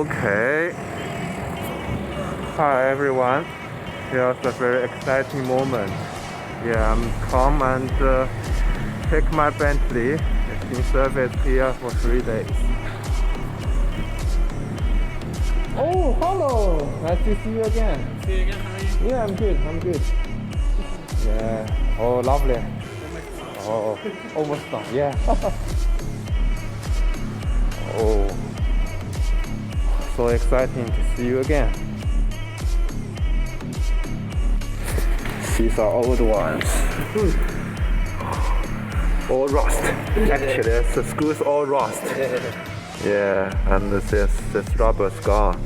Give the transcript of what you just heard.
Okay. Hi everyone. Here's a very exciting moment. Yeah, I'm come and take my Bentley. It's in service here for 3 days. Oh, hello! Nice to see you again. See you again, how are you? Yeah, I'm good. I'm good. Yeah. Oh, lovely. Oh, almost done. Yeah. Oh, so exciting to see you again. These are old ones. All rust. Actually, the screws all rust. Yeah, and this rubber's gone.